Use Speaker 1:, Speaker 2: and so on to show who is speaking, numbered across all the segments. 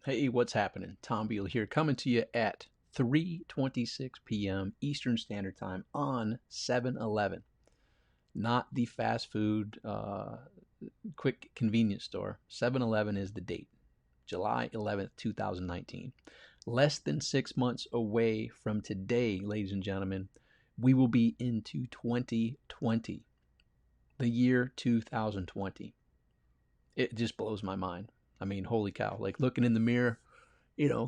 Speaker 1: Hey, what's happening? Tom Beal here, coming to you at 3:26 p.m. Eastern Standard Time on 7-Eleven. Not the fast food, quick convenience store. 7-Eleven is the date, July 11th, 2019. Less than 6 months away from today, ladies and gentlemen, we will be into 2020, the year 2020. It just blows my mind. I mean, holy cow. Like looking in the mirror,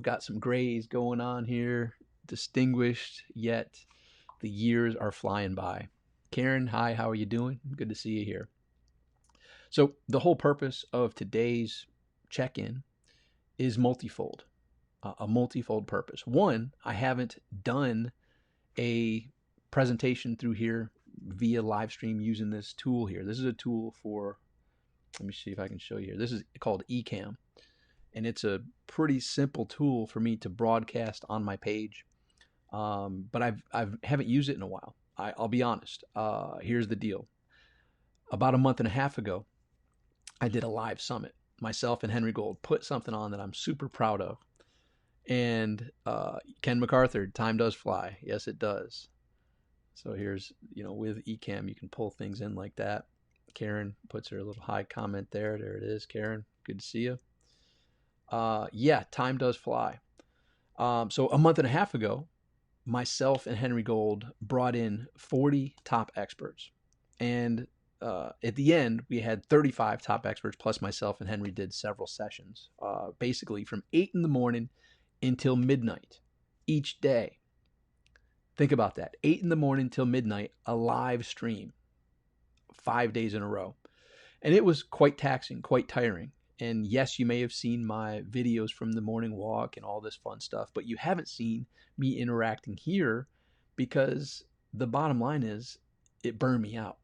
Speaker 1: got some grays going on here, distinguished, yet the years are flying by. Karen, hi, how are you doing? Good to see you here. So, the whole purpose of today's check in is multifold, a multifold purpose. One, I haven't done a presentation through here via live stream using this tool here. This is a tool for, let me see if I can show you here. This is called Ecamm, and it's a pretty simple tool for me to broadcast on my page. But I haven't used it in a while. I'll be honest. Here's the deal. About a month and a half ago, I did a live summit. Myself and Henry Gold put something on that I'm super proud of. And Ken MacArthur, time does fly. Yes, it does. So here's, with Ecamm, you can pull things in like that. Karen puts her little high comment there. There it is, Karen. Good to see you. Yeah, time does fly. So a month and a half ago, myself and Henry Gold brought in 40 top experts. And at the end, we had 35 top experts, plus myself and Henry did several sessions, basically from 8 in the morning until midnight each day. Think about that. 8 in the morning till midnight, a live stream, 5 days in a row. And it was quite taxing, quite tiring. And yes, you may have seen my videos from the morning walk and all this fun stuff, but you haven't seen me interacting here because the bottom line is it burned me out.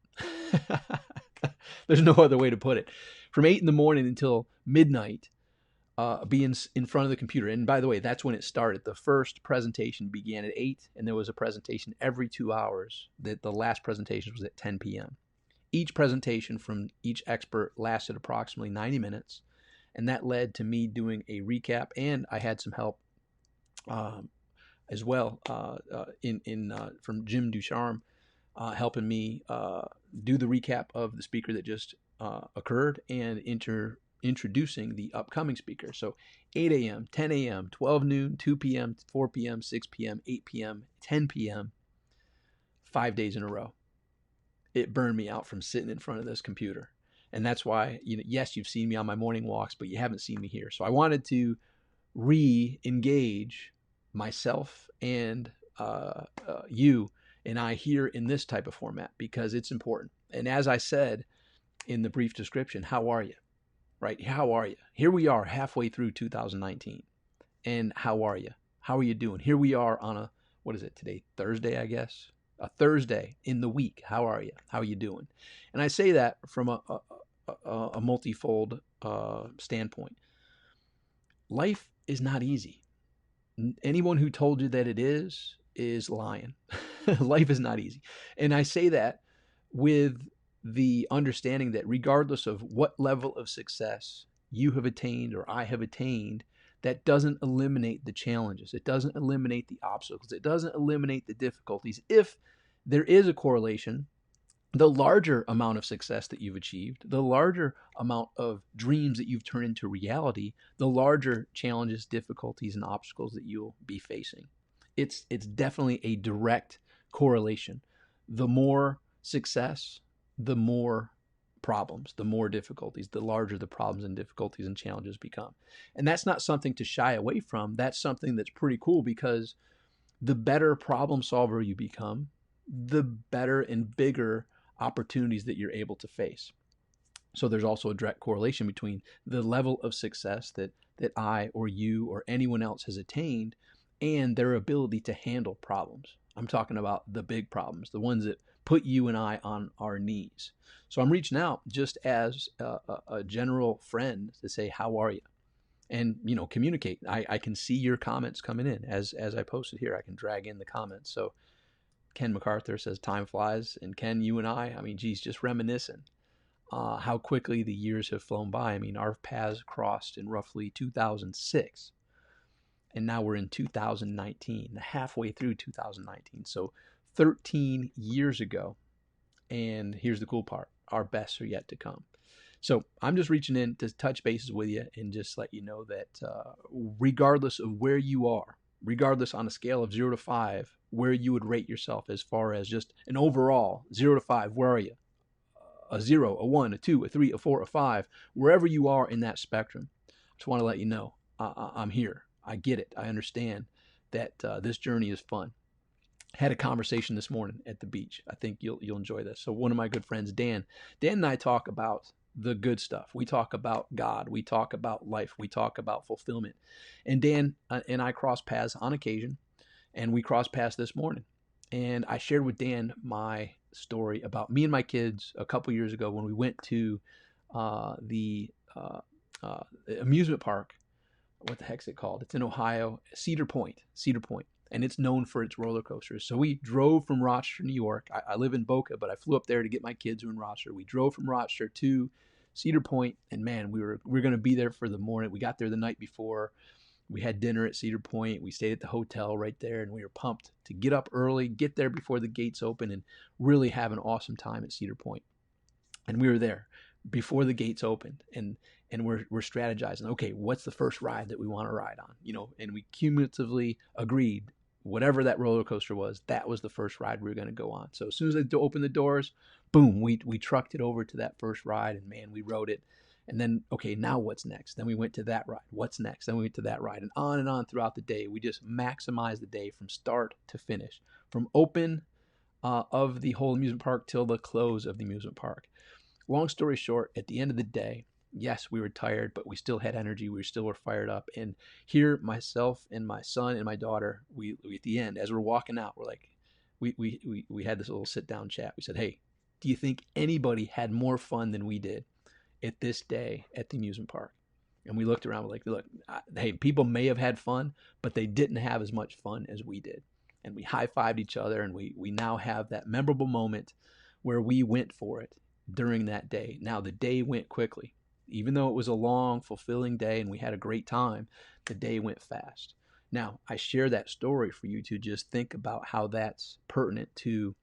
Speaker 1: There's no other way to put it. From 8 in the morning until midnight, being in front of the computer. And by the way, that's when it started. The first presentation began at 8, and there was a presentation every 2 hours. The last presentation was at 10 p.m. Each presentation from each expert lasted approximately 90 minutes, and that led to me doing a recap, and I had some help as well from Jim Ducharme, helping me do the recap of the speaker that just occurred and introducing the upcoming speaker. So 8 a.m., 10 a.m., 12 noon, 2 p.m., 4 p.m., 6 p.m., 8 p.m., 10 p.m., 5 days in a row. It burned me out from sitting in front of this computer. And that's why, yes, you've seen me on my morning walks, but you haven't seen me here. So I wanted to re-engage myself and you and I here in this type of format because it's important. And as I said in the brief description, how are you? Right? How are you? Here we are halfway through 2019. And how are you? How are you doing? Here we are on what is it today? Thursday, I guess. A Thursday in the week. How are you? How are you doing? And I say that from a multifold standpoint. Life is not easy. Anyone who told you that it is lying. Life is not easy. And I say that with the understanding that regardless of what level of success you have attained or I have attained, that doesn't eliminate the challenges. It doesn't eliminate the obstacles. It doesn't eliminate the difficulties. If there is a correlation, the larger amount of success that you've achieved, the larger amount of dreams that you've turned into reality, the larger challenges, difficulties, and obstacles that you'll be facing. It's definitely a direct correlation. The more success, the more problems, the more difficulties, the larger the problems and difficulties and challenges become. And that's not something to shy away from. That's something that's pretty cool because the better problem solver you become, the better and bigger opportunities that you're able to face. So there's also a direct correlation between the level of success that I or you or anyone else has attained and their ability to handle problems. I'm talking about the big problems, the ones that put you and I on our knees. So I'm reaching out just as a general friend to say, how are you? And, communicate. I can see your comments coming in as I posted here. I can drag in the comments. So Ken MacArthur says time flies. And Ken, you and I mean, geez, just reminiscing. how quickly the years have flown by. I mean, our paths crossed in roughly 2006, and now we're in 2019, halfway through 2019. So 13 years ago. And here's the cool part, our bests are yet to come. So I'm just reaching in to touch bases with you and just let you know that regardless of where you are, regardless on a scale of 0 to 5, where you would rate yourself as far as just an overall 0 to 5, where are you? A 0, a 1, a 2, a 3, a 4, a 5, wherever you are in that spectrum. I just want to let you know I'm here. I get it. I understand that this journey is fun. Had a conversation this morning at the beach. I think you'll enjoy this. So one of my good friends, Dan and I talk about the good stuff. We talk about God. We talk about life. We talk about fulfillment. And Dan and I cross paths on occasion, and we crossed paths this morning. And I shared with Dan my story about me and my kids a couple years ago when we went to the amusement park. What the heck's it called? It's in Ohio, Cedar Point. And it's known for its roller coasters. So we drove from Rochester, New York. I live in Boca, but I flew up there to get my kids who are in Rochester. We drove from Rochester to Cedar Point, and man, we were going to be there for the morning. We got there the night before. We had dinner at Cedar Point. We stayed at the hotel right there, and we were pumped to get up early, get there before the gates open, and really have an awesome time at Cedar Point. And we were there before the gates opened, and we're strategizing. Okay, what's the first ride that we want to ride on? And we cumulatively agreed whatever that roller coaster was, that was the first ride we were going to go on. So as soon as they opened the doors, boom, we trucked it over to that first ride, and man, we rode it. And then, okay, now what's next? Then we went to that ride. What's next? Then we went to that ride, and on throughout the day. We just maximized the day from start to finish, from open of the whole amusement park till the close of the amusement park. Long story short, at the end of the day, yes, we were tired, but we still had energy. We still were fired up. And here, myself and my son and my daughter, we at the end, as we're walking out, we're like, we had this little sit down chat. We said, hey, do you think anybody had more fun than we did at this day at the amusement park? And we looked around, we're like, look, hey, people may have had fun, but they didn't have as much fun as we did. And we high-fived each other, and we now have that memorable moment where we went for it during that day. Now, the day went quickly. Even though it was a long, fulfilling day and we had a great time, the day went fast. Now, I share that story for you to just think about how that's pertinent to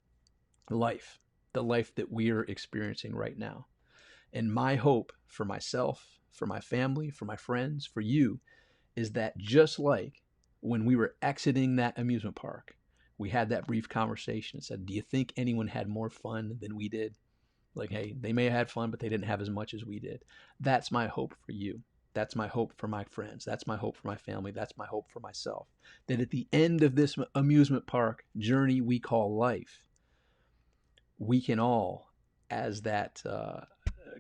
Speaker 1: life, the life that we are experiencing right now. And my hope for myself, for my family, for my friends, for you, is that just like when we were exiting that amusement park, we had that brief conversation and said, do you think anyone had more fun than we did? Like, hey, they may have had fun, but they didn't have as much as we did. That's my hope for you. That's my hope for my friends. That's my hope for my family. That's my hope for myself. That at the end of this amusement park journey we call life, we can all, as that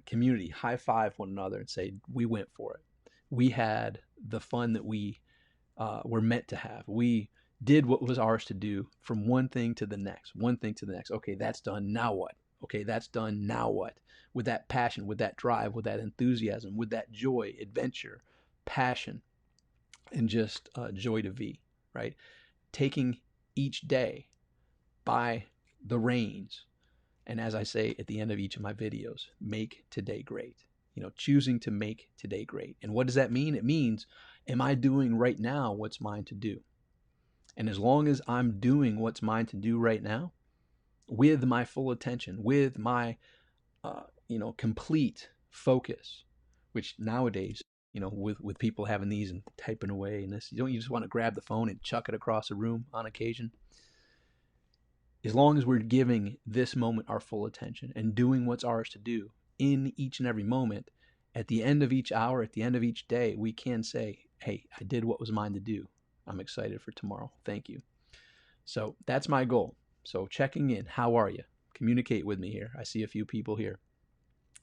Speaker 1: community, high five one another and say, we went for it. We had the fun that we were meant to have. We did what was ours to do, from one thing to the next, one thing to the next. Okay, that's done. Now what? Okay, that's done. Now what? With that passion, with that drive, with that enthusiasm, with that joy, adventure, passion, and just joy to be, right? Taking each day by the reins. And as I say at the end of each of my videos, make today great. Choosing to make today great. And what does that mean? It means, am I doing right now what's mine to do? And as long as I'm doing what's mine to do right now, with my full attention, with my, complete focus, which nowadays, with people having these and typing away and this, you just want to grab the phone and chuck it across the room on occasion. As long as we're giving this moment our full attention and doing what's ours to do in each and every moment, at the end of each hour, at the end of each day, we can say, hey, I did what was mine to do. I'm excited for tomorrow. Thank you. So that's my goal. So checking in, how are you? Communicate with me here. I see a few people here.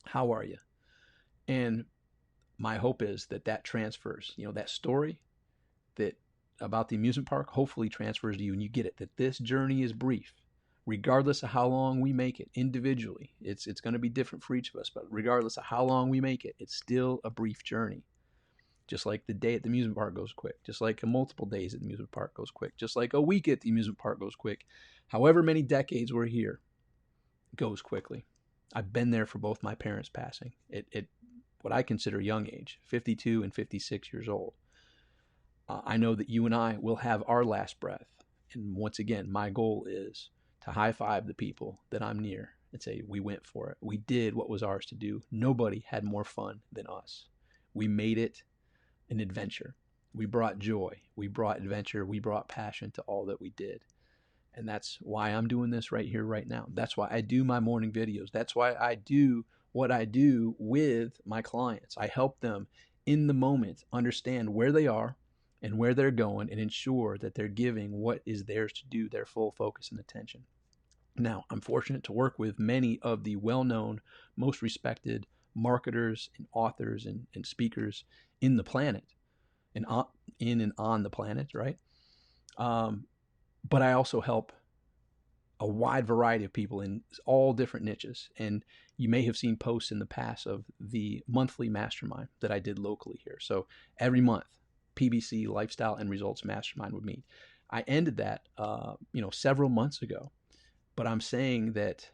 Speaker 1: How are you? And my hope is that transfers, that story that about the amusement park hopefully transfers to you, and you get it, that this journey is brief, regardless of how long we make it individually. It's going to be different for each of us, but regardless of how long we make it, it's still a brief journey. Just like the day at the amusement park goes quick, just like multiple days at the amusement park goes quick, just like a week at the amusement park goes quick. However many decades we're here, goes quickly. I've been there for both my parents passing. It what I consider young age, 52 and 56 years old. I know that you and I will have our last breath. And once again, my goal is to high five the people that I'm near and say, we went for it. We did what was ours to do. Nobody had more fun than us. We made it an adventure. We brought joy. We brought adventure. We brought passion to all that we did. And that's why I'm doing this right here, right now. That's why I do my morning videos. That's why I do what I do with my clients. I help them in the moment understand where they are and where they're going and ensure that they're giving what is theirs to do, their full focus and attention. Now, I'm fortunate to work with many of the well-known, most respected marketers and authors and speakers in the planet and in and on the planet, right? But I also help a wide variety of people in all different niches. And you may have seen posts in the past of the monthly mastermind that I did locally here. So every month, PBC Lifestyle and Results Mastermind would meet. I ended that, several months ago. But I'm saying that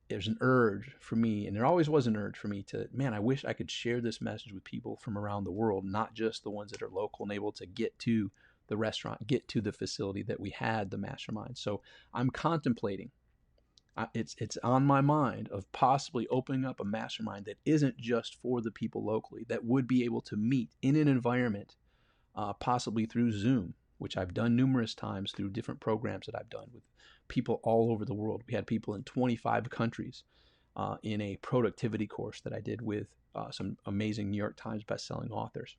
Speaker 1: there's an urge for me, and there always was an urge for me to, man, I wish I could share this message with people from around the world, not just the ones that are local and able to get to the restaurant, get to the facility that we had the mastermind. So I'm contemplating, it's on my mind of possibly opening up a mastermind that isn't just for the people locally, that would be able to meet in an environment, possibly through Zoom, which I've done numerous times through different programs that I've done with people all over the world. We had people in 25 countries in a productivity course that I did with some amazing New York Times bestselling authors.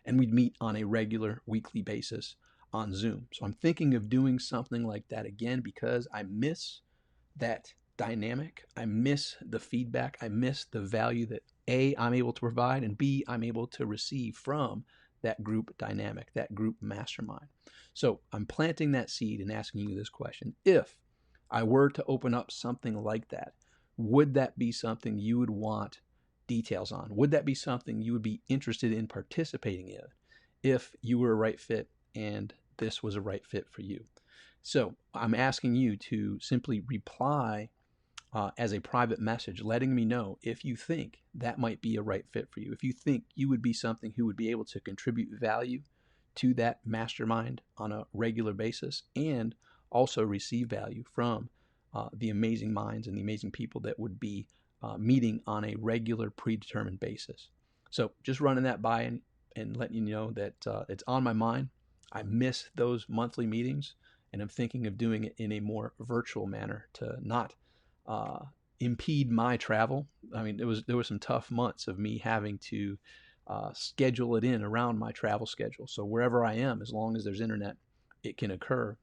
Speaker 1: And we'd meet on a regular weekly basis on Zoom. So I'm thinking of doing something like that again because I miss that dynamic. I miss the feedback. I miss the value that A, I'm able to provide, and B, I'm able to receive from that group dynamic, that group mastermind. So I'm planting that seed and asking you this question. If I were to open up something like that, would that be something you would want details on? Would that be something you would be interested in participating in if you were a right fit and this was a right fit for you? So I'm asking you to simply reply as a private message, letting me know if you think that might be a right fit for you, if you think you would be something who would be able to contribute value to that mastermind on a regular basis and also receive value from the amazing minds and the amazing people that would be meeting on a regular predetermined basis. So just running that by and letting you know that it's on my mind. I miss those monthly meetings, and I'm thinking of doing it in a more virtual manner to not impede my travel. I mean, there was some tough months of me having to schedule it in around my travel schedule. So wherever I am, as long as there's internet, it can occur.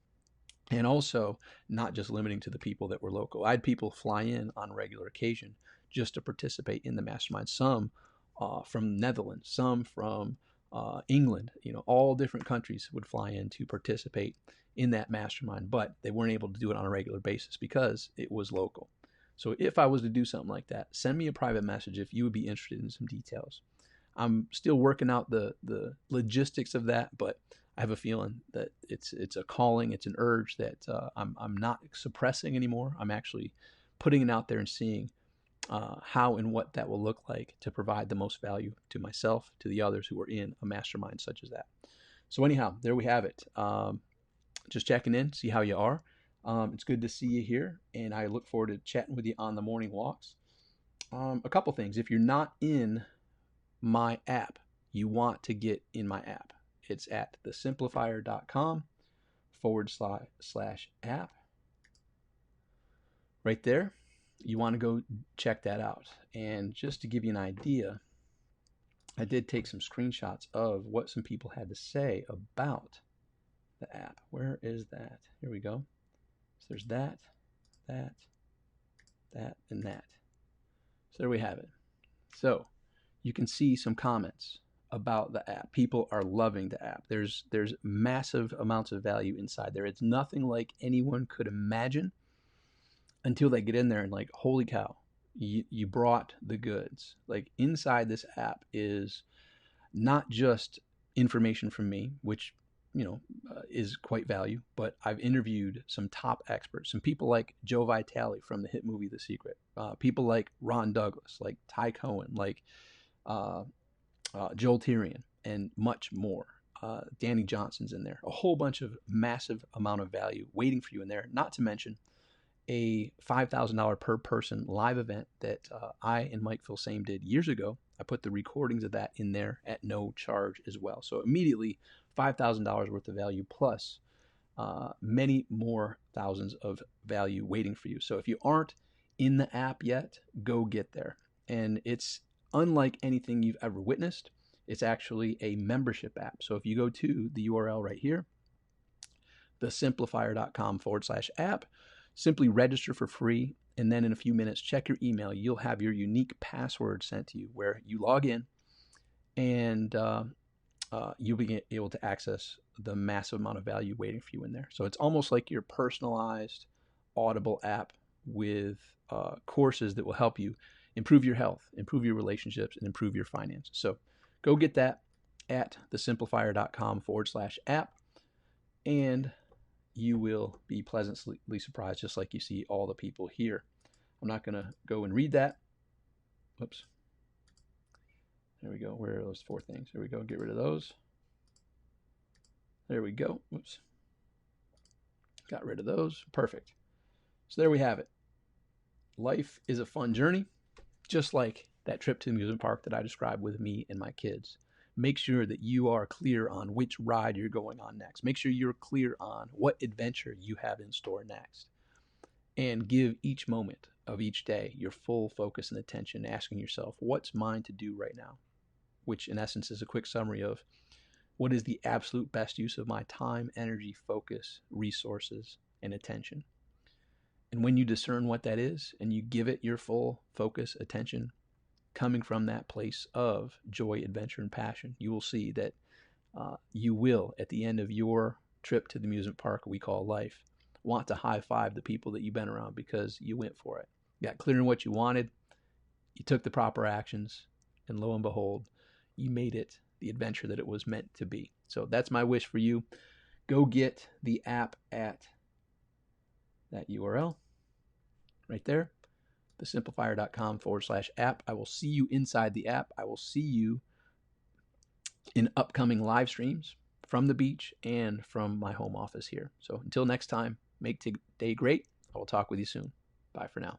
Speaker 1: And also not just limiting to the people that were local. I had people fly in on regular occasion just to participate in the mastermind. Some from Netherlands, some from England. All different countries would fly in to participate in that mastermind, but they weren't able to do it on a regular basis because it was local. So if I was to do something like that, send me a private message if you would be interested in some details. I'm still working out the logistics of that, but I have a feeling that it's a calling, it's an urge that I'm not suppressing anymore. I'm actually putting it out there and seeing how and what that will look like to provide the most value to myself, to the others who are in a mastermind such as that. So anyhow, there we have it. Just checking in, see how you are. It's good to see you here, and I look forward to chatting with you on the morning walks. A couple things. If you're not in my app, you want to get in my app. It's at thesimplifier.com/app. Right there. You want to go check that out. And just to give you an idea, I did take some screenshots of what some people had to say about the app. Where is that? Here we go. So there's that, and that. So there we have it. So you can see some comments about the app. People are loving the app. There's massive amounts of value inside there. It's nothing like anyone could imagine until they get in there and like, holy cow, you brought the goods. Like inside this app is not just information from me, which is quite value. But I've interviewed some top experts, some people like Joe Vitale from the hit movie The Secret, people like Ron Douglas, like Ty Cohen, like uh, Joel Tyrion, and much more. Danny Johnson's in there. A whole bunch of massive amount of value waiting for you in there. Not to mention a $5,000 per person live event that I and Mike Filsame did years ago. I put the recordings of that in there at no charge as well. So immediately $5,000 worth of value plus many more thousands of value waiting for you. So if you aren't in the app yet, go get there. And it's unlike anything you've ever witnessed. It's actually a membership app. So if you go to the URL right here, thesimplifier.com/app, simply register for free. And then in a few minutes, check your email. You'll have your unique password sent to you where you log in and you'll be able to access the massive amount of value waiting for you in there. So it's almost like your personalized Audible app with courses that will help you improve your health, improve your relationships, and improve your finances. So go get that at thesimplifier.com/app, and you will be pleasantly surprised, just like you see all the people here. I'm not going to go and read that. Whoops. There we go. Where are those 4 things? There we go. Get rid of those. There we go. Whoops. Got rid of those. Perfect. So there we have it. Life is a fun journey, just like that trip to the amusement park that I described with me and my kids. Make sure that you are clear on which ride you're going on next. Make sure you're clear on what adventure you have in store next. And give each moment of each day your full focus and attention, asking yourself, what's mine to do right now? Which in essence is a quick summary of what is the absolute best use of my time, energy, focus, resources, and attention. And when you discern what that is and you give it your full focus, attention, coming from that place of joy, adventure, and passion, you will see that you will, at the end of your trip to the amusement park we call life, want to high five the people that you've been around because you went for it. You got clear on what you wanted, you took the proper actions, and lo and behold, you made it the adventure that it was meant to be. So that's my wish for you. Go get the app at that URL right there, thesimplifier.com/app. I will see you inside the app. I will see you in upcoming live streams from the beach and from my home office here. So until next time, make today great. I will talk with you soon. Bye for now.